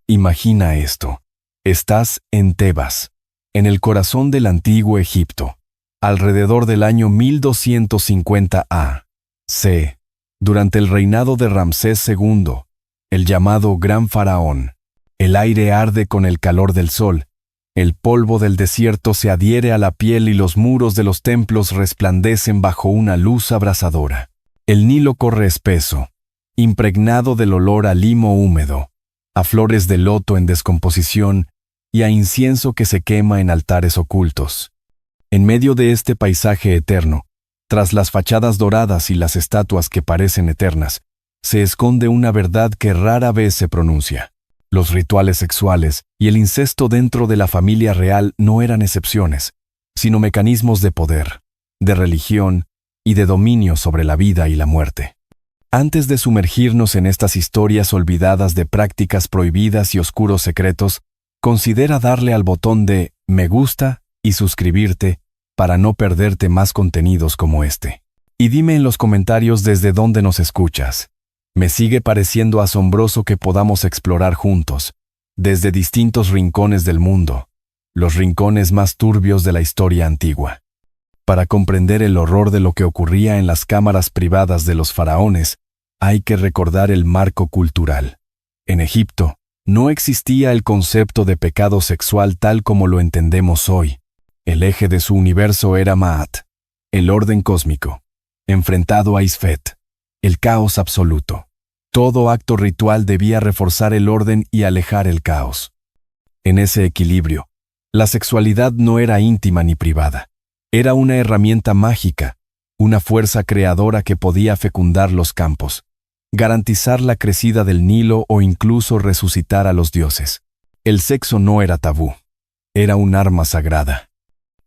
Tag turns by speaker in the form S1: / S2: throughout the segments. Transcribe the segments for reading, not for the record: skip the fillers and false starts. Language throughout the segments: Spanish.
S1: Imagina esto. Estás en Tebas, en el corazón del antiguo Egipto, alrededor del año 1250 A.C., durante el reinado de Ramsés II, el llamado Gran Faraón. El aire arde con el calor del sol, el polvo del desierto se adhiere a la piel y los muros de los templos resplandecen bajo una luz abrasadora. El Nilo corre espeso, impregnado del olor a limo húmedo, a flores de loto en descomposición y a incienso que se quema en altares ocultos. En medio de este paisaje eterno, tras las fachadas doradas y las estatuas que parecen eternas, se esconde una verdad que rara vez se pronuncia. Los rituales sexuales y el incesto dentro de la familia real no eran excepciones, sino mecanismos de poder, de religión y de dominio sobre la vida y la muerte. Antes de sumergirnos en estas historias olvidadas de prácticas prohibidas y oscuros secretos, considera darle al botón de me gusta y suscribirte para no perderte más contenidos como este. Y dime en los comentarios desde dónde nos escuchas. Me sigue pareciendo asombroso que podamos explorar juntos, desde distintos rincones del mundo, los rincones más turbios de la historia antigua. Para comprender el horror de lo que ocurría en las cámaras privadas de los faraones, hay que recordar el marco cultural. En Egipto, no existía el concepto de pecado sexual tal como lo entendemos hoy. El eje de su universo era Ma'at, el orden cósmico, enfrentado a Isfet, el caos absoluto. Todo acto ritual debía reforzar el orden y alejar el caos. En ese equilibrio, la sexualidad no era íntima ni privada. Era una herramienta mágica, una fuerza creadora que podía fecundar los campos, garantizar la crecida del Nilo o incluso resucitar a los dioses. El sexo no era tabú, era un arma sagrada.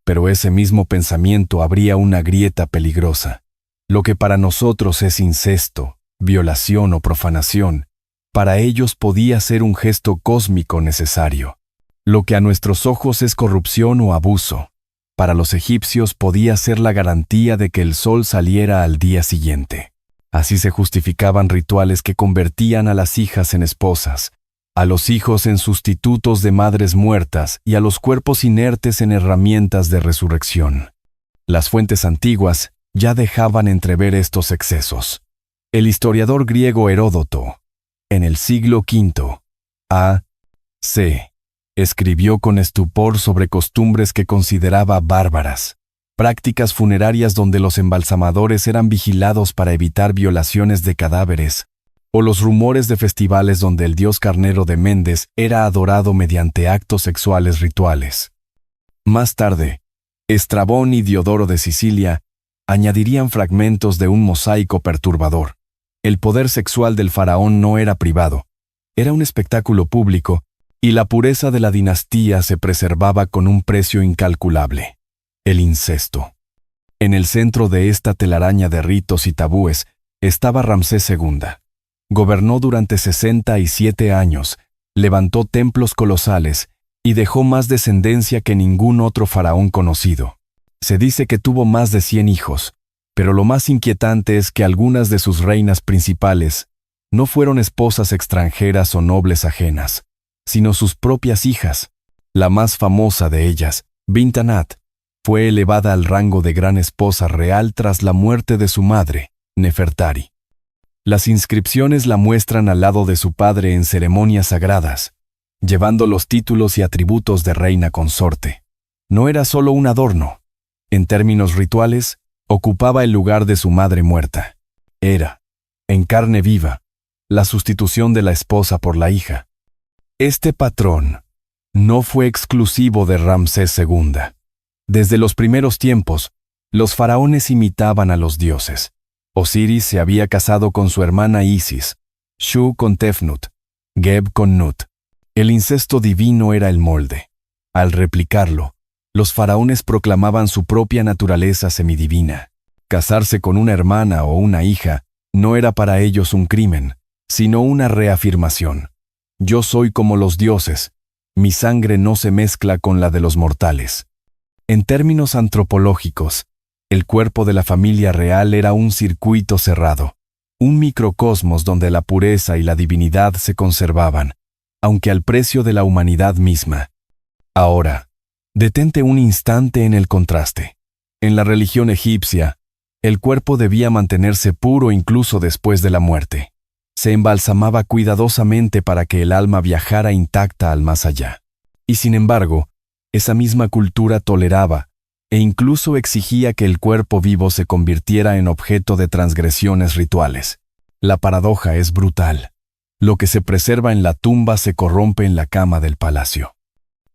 S1: Pero ese mismo pensamiento abría una grieta peligrosa. Lo que para nosotros es incesto, violación o profanación, para ellos podía ser un gesto cósmico necesario. Lo que a nuestros ojos es corrupción o abuso, para los egipcios podía ser la garantía de que el sol saliera al día siguiente. Así se justificaban rituales que convertían a las hijas en esposas, a los hijos en sustitutos de madres muertas y a los cuerpos inertes en herramientas de resurrección. Las fuentes antiguas ya dejaban entrever estos excesos. El historiador griego Heródoto, en el siglo V A.C., escribió con estupor sobre costumbres que consideraba bárbaras, prácticas funerarias donde los embalsamadores eran vigilados para evitar violaciones de cadáveres, o los rumores de festivales donde el dios carnero de Mendes era adorado mediante actos sexuales rituales. Más tarde, Estrabón y Diodoro de Sicilia añadirían fragmentos de un mosaico perturbador. El poder sexual del faraón no era privado, era un espectáculo público, y la pureza de la dinastía se preservaba con un precio incalculable: el incesto. En el centro de esta telaraña de ritos y tabúes estaba Ramsés II. Gobernó durante 67 años, levantó templos colosales y dejó más descendencia que ningún otro faraón conocido. Se dice que tuvo más de 100 hijos, pero lo más inquietante es que algunas de sus reinas principales no fueron esposas extranjeras o nobles ajenas, sino sus propias hijas. La más famosa de ellas, Bint Anat, fue elevada al rango de gran esposa real tras la muerte de su madre, Nefertari. Las inscripciones la muestran al lado de su padre en ceremonias sagradas, llevando los títulos y atributos de reina consorte. No era solo un adorno. En términos rituales, ocupaba el lugar de su madre muerta. Era, en carne viva, la sustitución de la esposa por la hija. Este patrón no fue exclusivo de Ramsés II. Desde los primeros tiempos, los faraones imitaban a los dioses. Osiris se había casado con su hermana Isis, Shu con Tefnut, Geb con Nut. El incesto divino era el molde. Al replicarlo, los faraones proclamaban su propia naturaleza semidivina. Casarse con una hermana o una hija no era para ellos un crimen, sino una reafirmación. Yo soy como los dioses, mi sangre no se mezcla con la de los mortales. En términos antropológicos, el cuerpo de la familia real era un circuito cerrado, un microcosmos donde la pureza y la divinidad se conservaban, aunque al precio de la humanidad misma. Ahora, detente un instante en el contraste. En la religión egipcia, el cuerpo debía mantenerse puro incluso después de la muerte. Se embalsamaba cuidadosamente para que el alma viajara intacta al más allá. Y sin embargo, esa misma cultura toleraba e incluso exigía que el cuerpo vivo se convirtiera en objeto de transgresiones rituales. La paradoja es brutal. Lo que se preserva en la tumba se corrompe en la cama del palacio.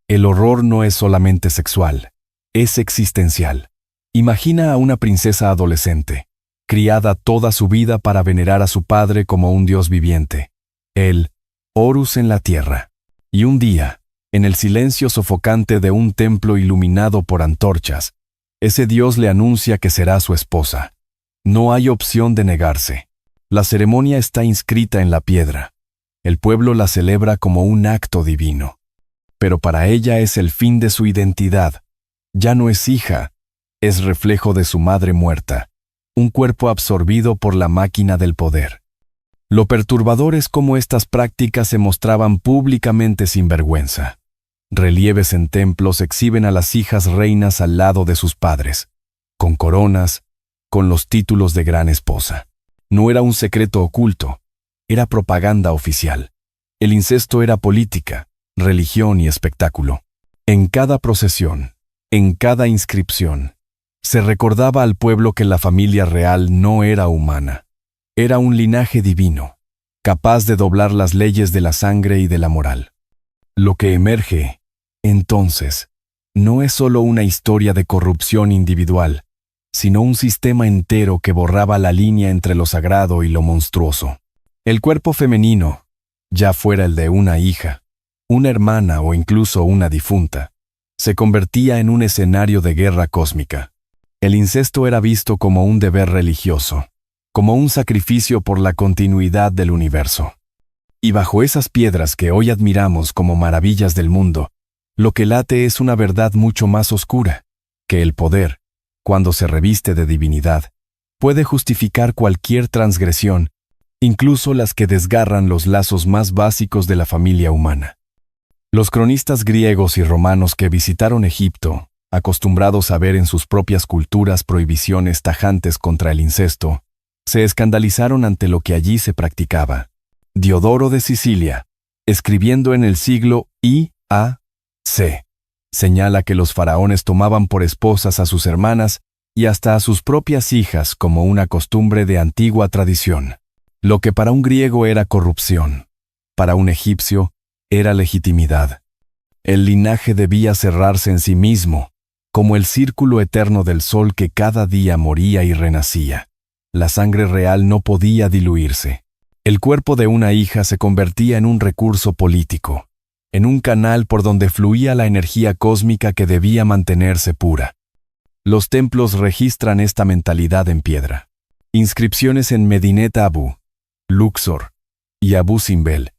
S1: El horror no es solamente sexual, es existencial. Imagina a una princesa adolescente, criada toda su vida para venerar a su padre como un dios viviente, el Horus en la tierra. Y un día, en el silencio sofocante de un templo iluminado por antorchas, ese dios le anuncia que será su esposa. No hay opción de negarse. La ceremonia está inscrita en la piedra. El pueblo la celebra como un acto divino. Pero para ella es el fin de su identidad. Ya no es hija, es reflejo de su madre muerta, un cuerpo absorbido por la máquina del poder. Lo perturbador es cómo estas prácticas se mostraban públicamente sin vergüenza. Relieves en templos exhiben a las hijas reinas al lado de sus padres, con coronas, con los títulos de gran esposa. No era un secreto oculto, era propaganda oficial. El incesto era política, religión y espectáculo. En cada procesión, en cada inscripción, se recordaba al pueblo que la familia real no era humana. Era un linaje divino, capaz de doblar las leyes de la sangre y de la moral. Lo que emerge, entonces, no es solo una historia de corrupción individual, sino un sistema entero que borraba la línea entre lo sagrado y lo monstruoso. El cuerpo femenino, ya fuera el de una hija, una hermana o incluso una difunta, se convertía en un escenario de guerra cósmica. El incesto era visto como un deber religioso, como un sacrificio por la continuidad del universo. Y bajo esas piedras que hoy admiramos como maravillas del mundo, lo que late es una verdad mucho más oscura, que el poder, cuando se reviste de divinidad, puede justificar cualquier transgresión, incluso las que desgarran los lazos más básicos de la familia humana. Los cronistas griegos y romanos que visitaron Egipto, acostumbrados a ver en sus propias culturas prohibiciones tajantes contra el incesto, se escandalizaron ante lo que allí se practicaba. Diodoro de Sicilia, escribiendo en el siglo I.A.C., señala que los faraones tomaban por esposas a sus hermanas y hasta a sus propias hijas como una costumbre de antigua tradición. Lo que para un griego era corrupción, para un egipcio era legitimidad. El linaje debía cerrarse en sí mismo, como el círculo eterno del sol que cada día moría y renacía. La sangre real no podía diluirse. El cuerpo de una hija se convertía en un recurso político, en un canal por donde fluía la energía cósmica que debía mantenerse pura. Los templos registran esta mentalidad en piedra. Inscripciones en Medinet Abu, Luxor y Abu Simbel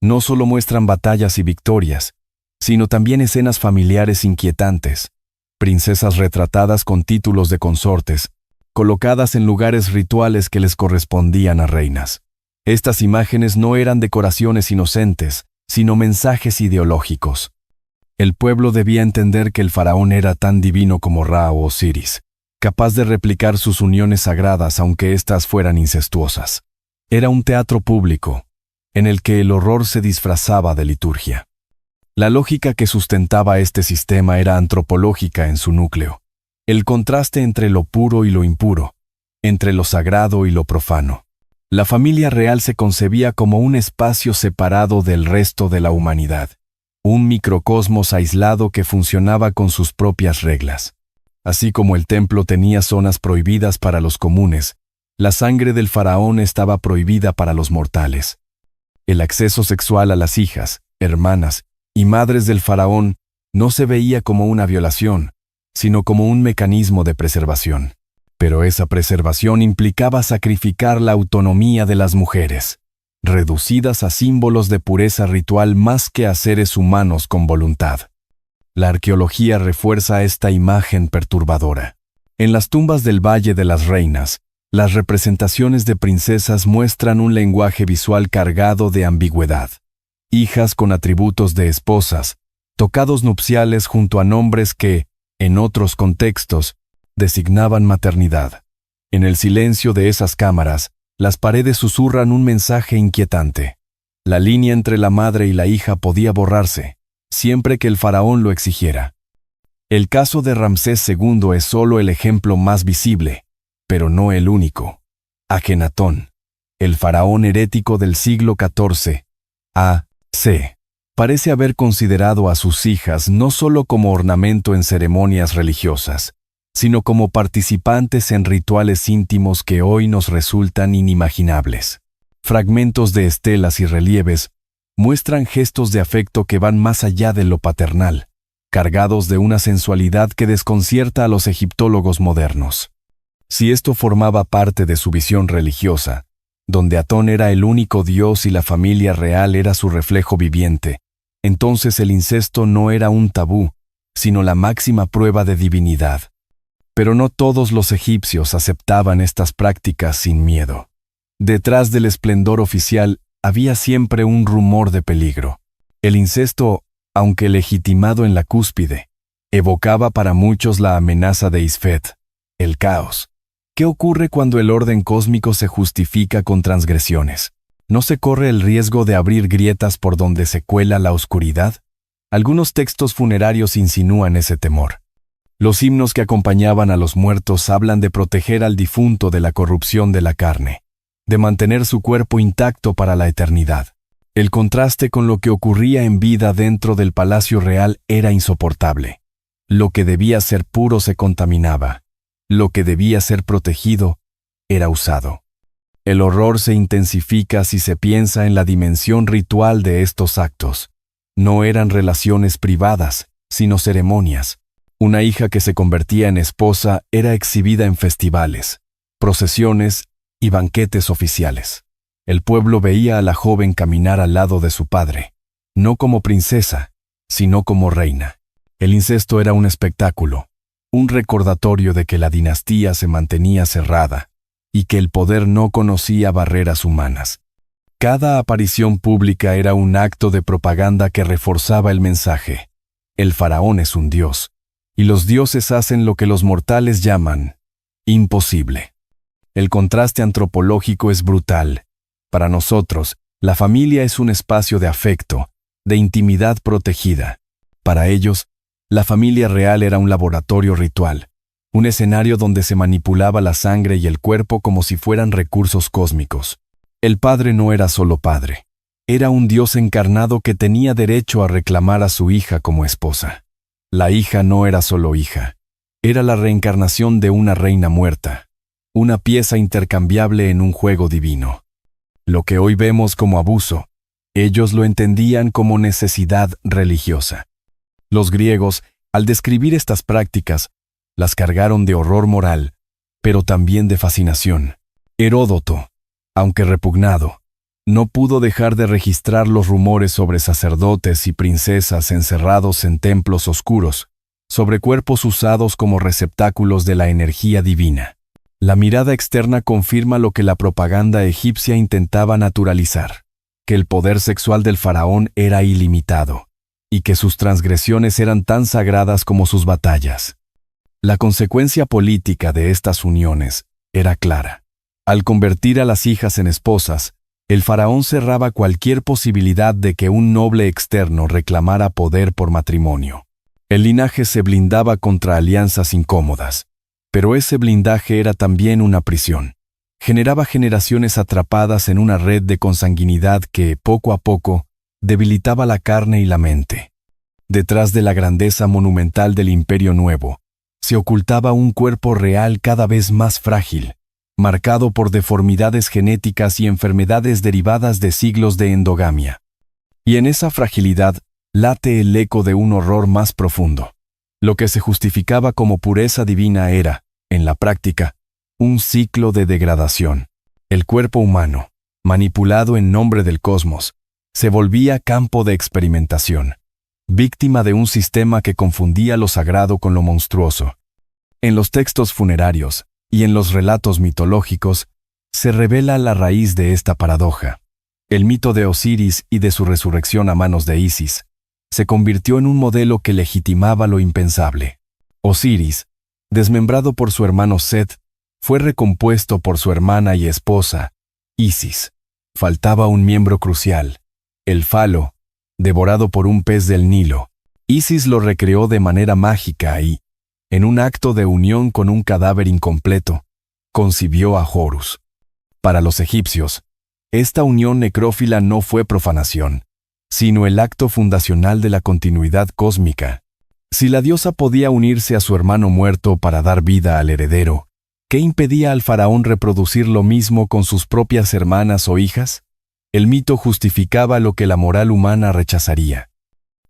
S1: no solo muestran batallas y victorias, sino también escenas familiares inquietantes, princesas retratadas con títulos de consortes, colocadas en lugares rituales que les correspondían a reinas. Estas imágenes no eran decoraciones inocentes, sino mensajes ideológicos. El pueblo debía entender que el faraón era tan divino como Ra o Osiris, capaz de replicar sus uniones sagradas aunque éstas fueran incestuosas. Era un teatro público, en el que el horror se disfrazaba de liturgia. La lógica que sustentaba este sistema era antropológica en su núcleo. El contraste entre lo puro y lo impuro, entre lo sagrado y lo profano. La familia real se concebía como un espacio separado del resto de la humanidad, un microcosmos aislado que funcionaba con sus propias reglas. Así como el templo tenía zonas prohibidas para los comunes, la sangre del faraón estaba prohibida para los mortales. El acceso sexual a las hijas, hermanas y madres del faraón no se veía como una violación, sino como un mecanismo de preservación. Pero esa preservación implicaba sacrificar la autonomía de las mujeres, reducidas a símbolos de pureza ritual más que a seres humanos con voluntad. La arqueología refuerza esta imagen perturbadora. En las tumbas del Valle de las Reinas, las representaciones de princesas muestran un lenguaje visual cargado de ambigüedad. hijas con atributos de esposas, tocados nupciales junto a nombres que, en otros contextos, designaban maternidad. En el silencio de esas cámaras, las paredes susurran un mensaje inquietante. La línea entre la madre y la hija podía borrarse, siempre que el faraón lo exigiera. El caso de Ramsés II es solo el ejemplo más visible, pero no el único. Akenatón, el faraón herético del siglo XIV, a.c., parece haber considerado a sus hijas no solo como ornamento en ceremonias religiosas, sino como participantes en rituales íntimos que hoy nos resultan inimaginables. Fragmentos de estelas y relieves muestran gestos de afecto que van más allá de lo paternal, cargados de una sensualidad que desconcierta a los egiptólogos modernos. Si esto formaba parte de su visión religiosa, donde Atón era el único dios y la familia real era su reflejo viviente, entonces el incesto no era un tabú, sino la máxima prueba de divinidad. Pero no todos los egipcios aceptaban estas prácticas sin miedo. Detrás del esplendor oficial había siempre un rumor de peligro. El incesto, aunque legitimado en la cúspide, evocaba para muchos la amenaza de Isfet, el caos. ¿Qué ocurre cuando el orden cósmico se justifica con transgresiones? ¿No se corre el riesgo de abrir grietas por donde se cuela la oscuridad? Algunos textos funerarios insinúan ese temor. Los himnos que acompañaban a los muertos hablan de proteger al difunto de la corrupción de la carne, de mantener su cuerpo intacto para la eternidad. El contraste con lo que ocurría en vida dentro del palacio real era insoportable. Lo que debía ser puro se contaminaba. Lo que debía ser protegido era usado. El horror se intensifica si se piensa en la dimensión ritual de estos actos. No eran relaciones privadas, sino ceremonias. Una hija que se convertía en esposa era exhibida en festivales, procesiones y banquetes oficiales. El pueblo veía a la joven caminar al lado de su padre, no como princesa, sino como reina. El incesto era un espectáculo, un recordatorio de que la dinastía se mantenía cerrada y que el poder no conocía barreras humanas. Cada aparición pública era un acto de propaganda que reforzaba el mensaje: el faraón es un dios, y los dioses hacen lo que los mortales llaman imposible. El contraste antropológico es brutal. Para nosotros, la familia es un espacio de afecto, de intimidad protegida. Para ellos, la familia real era un laboratorio ritual, un escenario donde se manipulaba la sangre y el cuerpo como si fueran recursos cósmicos. El padre no era solo padre, era un dios encarnado que tenía derecho a reclamar a su hija como esposa. La hija no era solo hija, era la reencarnación de una reina muerta, una pieza intercambiable en un juego divino. Lo que hoy vemos como abuso, ellos lo entendían como necesidad religiosa. Los griegos, al describir estas prácticas, las cargaron de horror moral, pero también de fascinación. Heródoto, aunque repugnado, no pudo dejar de registrar los rumores sobre sacerdotes y princesas encerrados en templos oscuros, sobre cuerpos usados como receptáculos de la energía divina. La mirada externa confirma lo que la propaganda egipcia intentaba naturalizar, que el poder sexual del faraón era ilimitado, y que sus transgresiones eran tan sagradas como sus batallas. La consecuencia política de estas uniones era clara. Al convertir a las hijas en esposas, el faraón cerraba cualquier posibilidad de que un noble externo reclamara poder por matrimonio. El linaje se blindaba contra alianzas incómodas, pero ese blindaje era también una prisión. Generaba generaciones atrapadas en una red de consanguinidad que, poco a poco, debilitaba la carne y la mente. Detrás de la grandeza monumental del Imperio Nuevo, se ocultaba un cuerpo real cada vez más frágil, marcado por deformidades genéticas y enfermedades derivadas de siglos de endogamia. Y en esa fragilidad late el eco de un horror más profundo. Lo que se justificaba como pureza divina era, en la práctica, un ciclo de degradación. El cuerpo humano, manipulado en nombre del cosmos, se volvía campo de experimentación, víctima de un sistema que confundía lo sagrado con lo monstruoso. En los textos funerarios y en los relatos mitológicos se revela la raíz de esta paradoja. El mito de Osiris y de su resurrección a manos de Isis se convirtió en un modelo que legitimaba lo impensable. Osiris, desmembrado por su hermano Set, fue recompuesto por su hermana y esposa, Isis. Faltaba un miembro crucial, el falo, devorado por un pez del Nilo. Isis lo recreó de manera mágica y, en un acto de unión con un cadáver incompleto, concibió a Horus. Para los egipcios, esta unión necrófila no fue profanación, sino el acto fundacional de la continuidad cósmica. Si la diosa podía unirse a su hermano muerto para dar vida al heredero, ¿qué impedía al faraón reproducir lo mismo con sus propias hermanas o hijas? El mito justificaba lo que la moral humana rechazaría.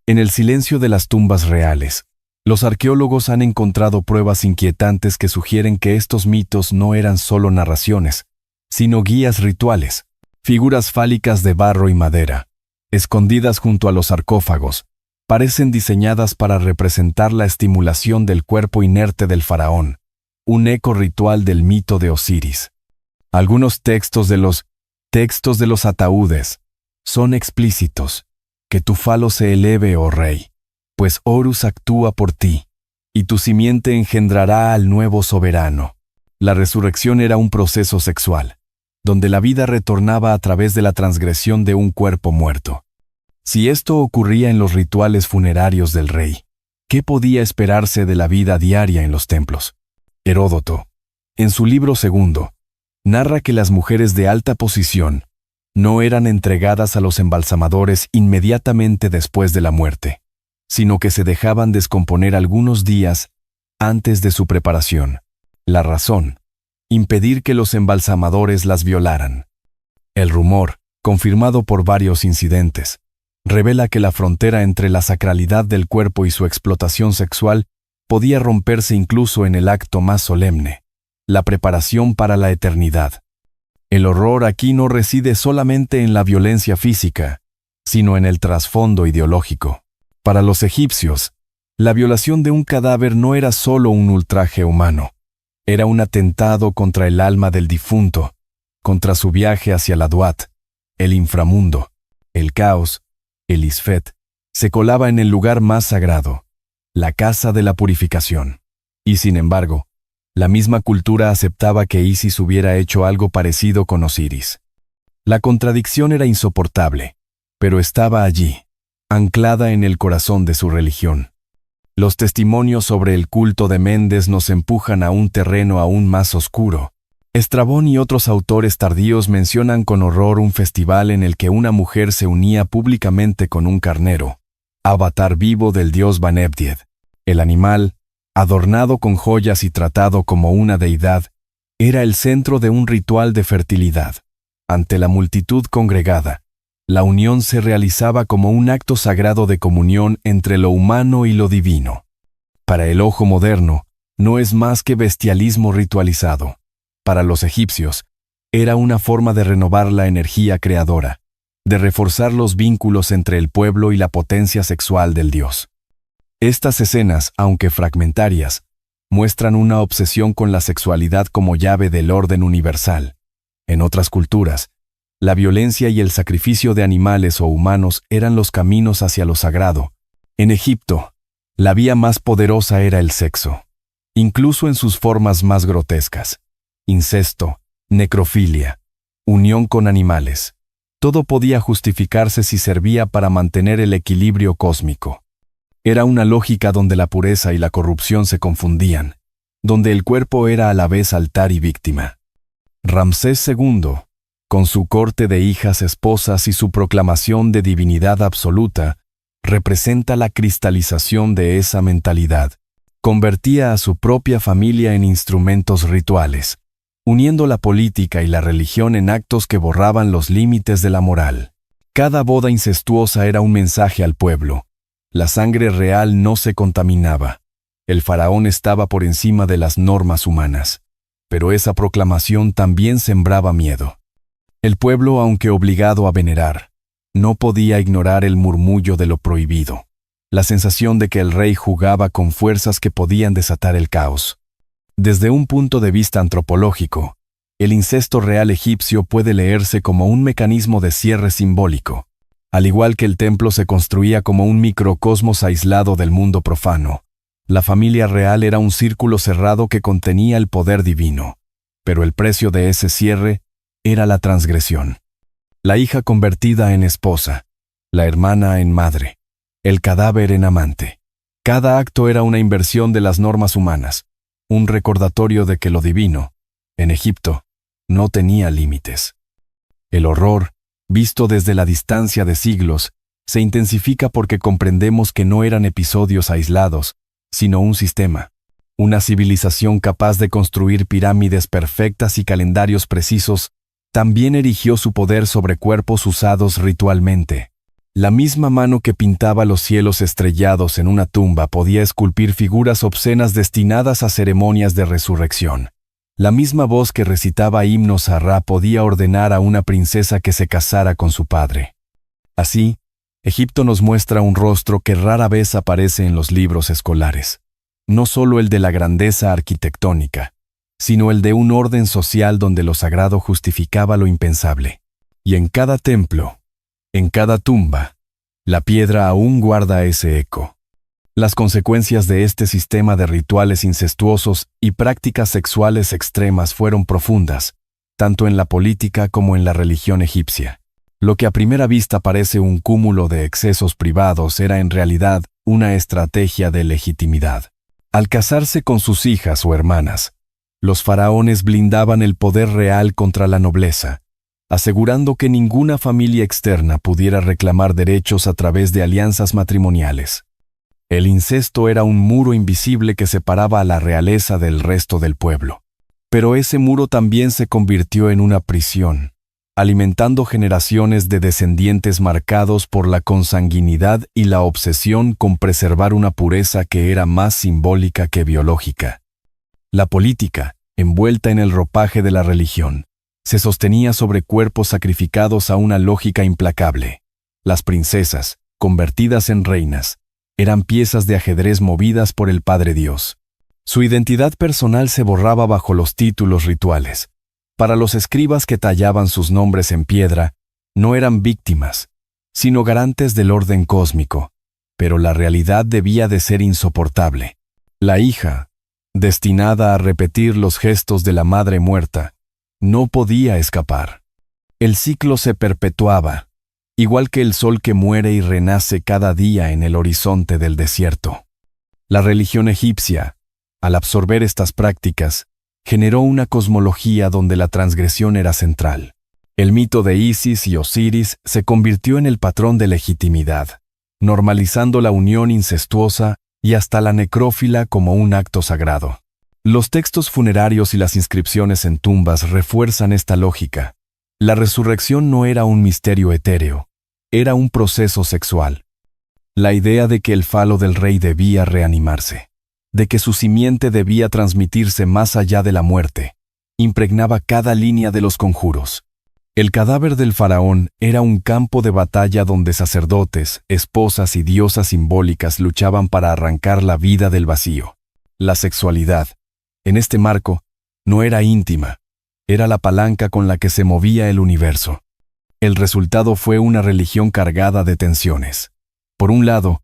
S1: En el silencio de las tumbas reales, los arqueólogos han encontrado pruebas inquietantes que sugieren que estos mitos no eran solo narraciones, sino guías rituales, figuras fálicas de barro y madera, escondidas junto a los sarcófagos, parecen diseñadas para representar la estimulación del cuerpo inerte del faraón, un eco ritual del mito de Osiris. Algunos textos de los ataúdes son explícitos: que tu falo se eleve, oh rey, pues Horus actúa por ti, y tu simiente engendrará al nuevo soberano. La resurrección era un proceso sexual, donde la vida retornaba a través de la transgresión de un cuerpo muerto. Si esto ocurría en los rituales funerarios del rey, ¿qué podía esperarse de la vida diaria en los templos? Heródoto, en su libro segundo, narra que las mujeres de alta posición no eran entregadas a los embalsamadores inmediatamente después de la muerte, sino que se dejaban descomponer algunos días antes de su preparación. La razón: impedir que los embalsamadores las violaran. El rumor, confirmado por varios incidentes, revela que la frontera entre la sacralidad del cuerpo y su explotación sexual podía romperse incluso en el acto más solemne, la preparación para la eternidad. El horror aquí no reside solamente en la violencia física, sino en el trasfondo ideológico. Para los egipcios, la violación de un cadáver no era solo un ultraje humano, era un atentado contra el alma del difunto, contra su viaje hacia la Duat, el inframundo. El caos, el Isfet, se colaba en el lugar más sagrado, la casa de la purificación. Y sin embargo, la misma cultura aceptaba que Isis hubiera hecho algo parecido con Osiris. La contradicción era insoportable, pero estaba allí, anclada en el corazón de su religión. Los testimonios sobre el culto de Mendes nos empujan a un terreno aún más oscuro. Estrabón y otros autores tardíos mencionan con horror un festival en el que una mujer se unía públicamente con un carnero, avatar vivo del dios Banebdied. El animal, adornado con joyas y tratado como una deidad, era el centro de un ritual de fertilidad. Ante la multitud congregada, la unión se realizaba como un acto sagrado de comunión entre lo humano y lo divino. Para el ojo moderno, no es más que bestialismo ritualizado. Para los egipcios, era una forma de renovar la energía creadora, de reforzar los vínculos entre el pueblo y la potencia sexual del dios. Estas escenas, aunque fragmentarias, muestran una obsesión con la sexualidad como llave del orden universal. En otras culturas, la violencia y el sacrificio de animales o humanos eran los caminos hacia lo sagrado. En Egipto, la vía más poderosa era el sexo, incluso en sus formas más grotescas. Incesto, necrofilia, unión con animales. Todo podía justificarse si servía para mantener el equilibrio cósmico. Era una lógica donde la pureza y la corrupción se confundían, donde el cuerpo era a la vez altar y víctima. Ramsés II, con su corte de hijas esposas y su proclamación de divinidad absoluta, representa la cristalización de esa mentalidad. Convertía a su propia familia en instrumentos rituales, uniendo la política y la religión en actos que borraban los límites de la moral. Cada boda incestuosa era un mensaje al pueblo. La sangre real no se contaminaba. El faraón estaba por encima de las normas humanas. Pero esa proclamación también sembraba miedo. El pueblo, aunque obligado a venerar, no podía ignorar el murmullo de lo prohibido, la sensación de que el rey jugaba con fuerzas que podían desatar el caos. Desde un punto de vista antropológico, El incesto real egipcio puede leerse como un mecanismo de cierre simbólico. Al igual que el templo se construía como un microcosmos aislado del mundo profano, la familia real era un círculo cerrado que contenía el poder divino. Pero el precio de ese cierre era la transgresión. La hija convertida en esposa, la hermana en madre, el cadáver en amante. Cada acto era una inversión de las normas humanas, un recordatorio de que lo divino, en Egipto, no tenía límites. El horror, visto desde la distancia de siglos, se intensifica porque comprendemos que no eran episodios aislados, sino un sistema. Una civilización capaz de construir pirámides perfectas y calendarios precisos, también erigió su poder sobre cuerpos usados ritualmente. La misma mano que pintaba los cielos estrellados en una tumba podía esculpir figuras obscenas destinadas a ceremonias de resurrección. La misma voz que recitaba himnos a Ra podía ordenar a una princesa que se casara con su padre. Así, Egipto nos muestra un rostro que rara vez aparece en los libros escolares. No solo el de la grandeza arquitectónica, sino el de un orden social donde lo sagrado justificaba lo impensable. Y en cada templo, en cada tumba, la piedra aún guarda ese eco. Las consecuencias de este sistema de rituales incestuosos y prácticas sexuales extremas fueron profundas, tanto en la política como en la religión egipcia. Lo que a primera vista parece un cúmulo de excesos privados era en realidad una estrategia de legitimidad. Al casarse con sus hijas o hermanas, los faraones blindaban el poder real contra la nobleza, asegurando que ninguna familia externa pudiera reclamar derechos a través de alianzas matrimoniales. El incesto era un muro invisible que separaba a la realeza del resto del pueblo. Pero ese muro también se convirtió en una prisión, alimentando generaciones de descendientes marcados por la consanguinidad y la obsesión con preservar una pureza que era más simbólica que biológica. La política, envuelta en el ropaje de la religión, se sostenía sobre cuerpos sacrificados a una lógica implacable. Las princesas, convertidas en reinas, eran piezas de ajedrez movidas por el Padre Dios. Su identidad personal se borraba bajo los títulos rituales. Para los escribas que tallaban sus nombres en piedra, no eran víctimas, sino garantes del orden cósmico, pero la realidad debía de ser insoportable. La hija, destinada a repetir los gestos de la madre muerta, no podía escapar. El ciclo se perpetuaba, igual que el sol que muere y renace cada día en el horizonte del desierto. La religión egipcia, al absorber estas prácticas, generó una cosmología donde la transgresión era central. El mito de Isis y Osiris se convirtió en el patrón de legitimidad, normalizando la unión incestuosa y hasta la necrófila como un acto sagrado. Los textos funerarios y las inscripciones en tumbas refuerzan esta lógica. La resurrección no era un misterio etéreo, era un proceso sexual. La idea de que el falo del rey debía reanimarse, de que su simiente debía transmitirse más allá de la muerte, impregnaba cada línea de los conjuros. El cadáver del faraón era un campo de batalla donde sacerdotes, esposas y diosas simbólicas luchaban para arrancar la vida del vacío. La sexualidad, en este marco, no era íntima, era la palanca con la que se movía el universo. El resultado fue una religión cargada de tensiones. Por un lado,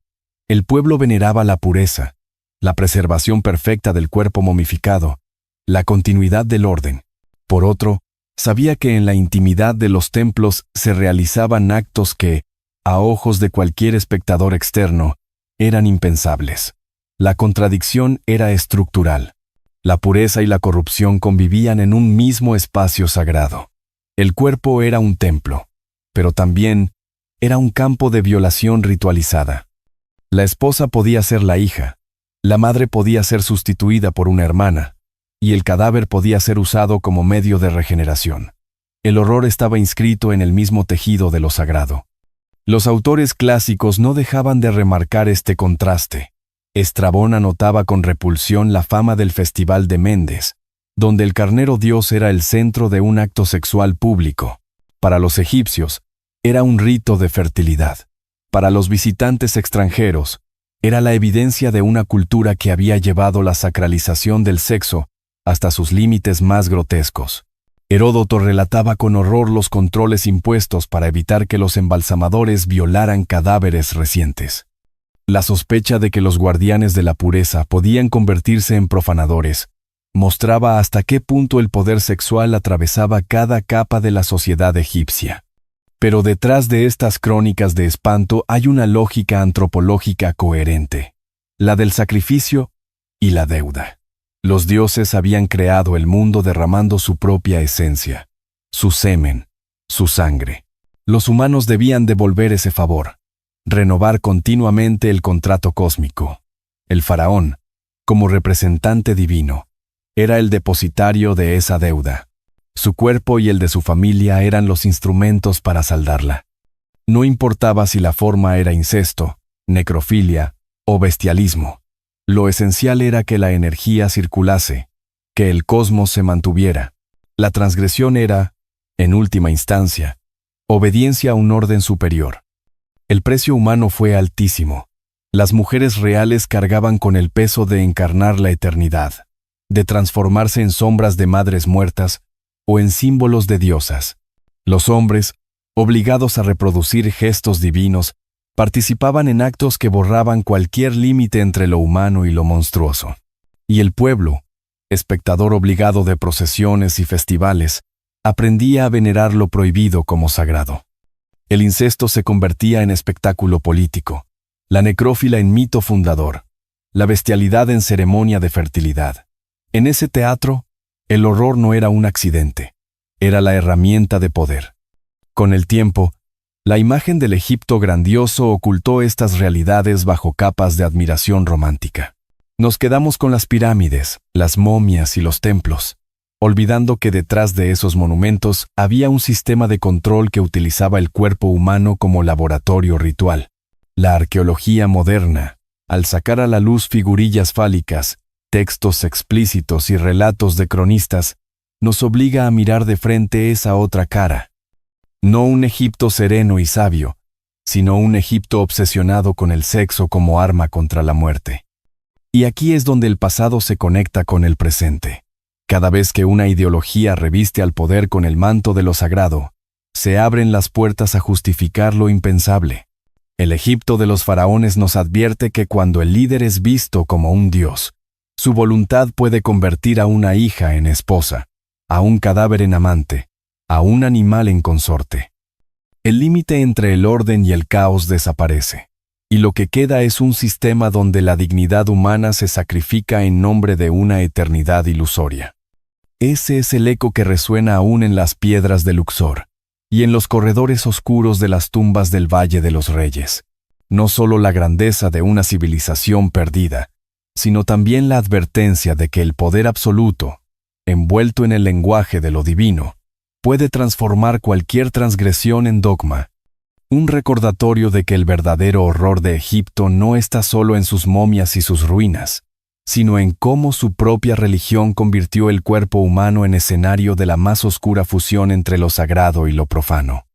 S1: el pueblo veneraba la pureza, la preservación perfecta del cuerpo momificado, la continuidad del orden. Por otro, sabía que en la intimidad de los templos se realizaban actos que, a ojos de cualquier espectador externo, eran impensables. La contradicción era estructural. La pureza y la corrupción convivían en un mismo espacio sagrado. El cuerpo era un templo, pero también era un campo de violación ritualizada. La esposa podía ser la hija, la madre podía ser sustituida por una hermana, y el cadáver podía ser usado como medio de regeneración. El horror estaba inscrito en el mismo tejido de lo sagrado. Los autores clásicos no dejaban de remarcar este contraste. Estrabón anotaba con repulsión la fama del Festival de Mendes, donde el carnero dios era el centro de un acto sexual público. Para los egipcios, era un rito de fertilidad. Para los visitantes extranjeros, era la evidencia de una cultura que había llevado la sacralización del sexo hasta sus límites más grotescos. Heródoto relataba con horror los controles impuestos para evitar que los embalsamadores violaran cadáveres recientes. La sospecha de que los guardianes de la pureza podían convertirse en profanadores mostraba hasta qué punto el poder sexual atravesaba cada capa de la sociedad egipcia. Pero detrás de estas crónicas de espanto hay una lógica antropológica coherente, la del sacrificio y la deuda. Los dioses habían creado el mundo derramando su propia esencia, su semen, su sangre. Los humanos debían devolver ese favor, renovar continuamente el contrato cósmico. El faraón, como representante divino, era el depositario de esa deuda. Su cuerpo y el de su familia eran los instrumentos para saldarla. No importaba si la forma era incesto, necrofilia o bestialismo. Lo esencial era que la energía circulase, que el cosmos se mantuviera. La transgresión era, en última instancia, obediencia a un orden superior. El precio humano fue altísimo. Las mujeres reales cargaban con el peso de encarnar la eternidad, de transformarse en sombras de madres muertas o en símbolos de diosas. Los hombres, obligados a reproducir gestos divinos, participaban en actos que borraban cualquier límite entre lo humano y lo monstruoso. Y el pueblo, espectador obligado de procesiones y festivales, aprendía a venerar lo prohibido como sagrado. El incesto se convertía en espectáculo político, la necrófila en mito fundador, la bestialidad en ceremonia de fertilidad. En ese teatro, el horror no era un accidente, era la herramienta de poder. Con el tiempo, la imagen del Egipto grandioso ocultó estas realidades bajo capas de admiración romántica. Nos quedamos con las pirámides, las momias y los templos, olvidando que detrás de esos monumentos había un sistema de control que utilizaba el cuerpo humano como laboratorio ritual. La arqueología moderna, al sacar a la luz figurillas fálicas, textos explícitos y relatos de cronistas, nos obliga a mirar de frente esa otra cara. No un Egipto sereno y sabio, sino un Egipto obsesionado con el sexo como arma contra la muerte. Y aquí es donde el pasado se conecta con el presente. Cada vez que una ideología reviste al poder con el manto de lo sagrado, se abren las puertas a justificar lo impensable. El Egipto de los faraones nos advierte que cuando el líder es visto como un dios, su voluntad puede convertir a una hija en esposa, a un cadáver en amante, a un animal en consorte. El límite entre el orden y el caos desaparece, y lo que queda es un sistema donde la dignidad humana se sacrifica en nombre de una eternidad ilusoria. Ese es el eco que resuena aún en las piedras de Luxor, y en los corredores oscuros de las tumbas del Valle de los Reyes. No solo la grandeza de una civilización perdida, sino también la advertencia de que el poder absoluto, envuelto en el lenguaje de lo divino, puede transformar cualquier transgresión en dogma. Un recordatorio de que el verdadero horror de Egipto no está solo en sus momias y sus ruinas, sino en cómo su propia religión convirtió el cuerpo humano en escenario de la más oscura fusión entre lo sagrado y lo profano.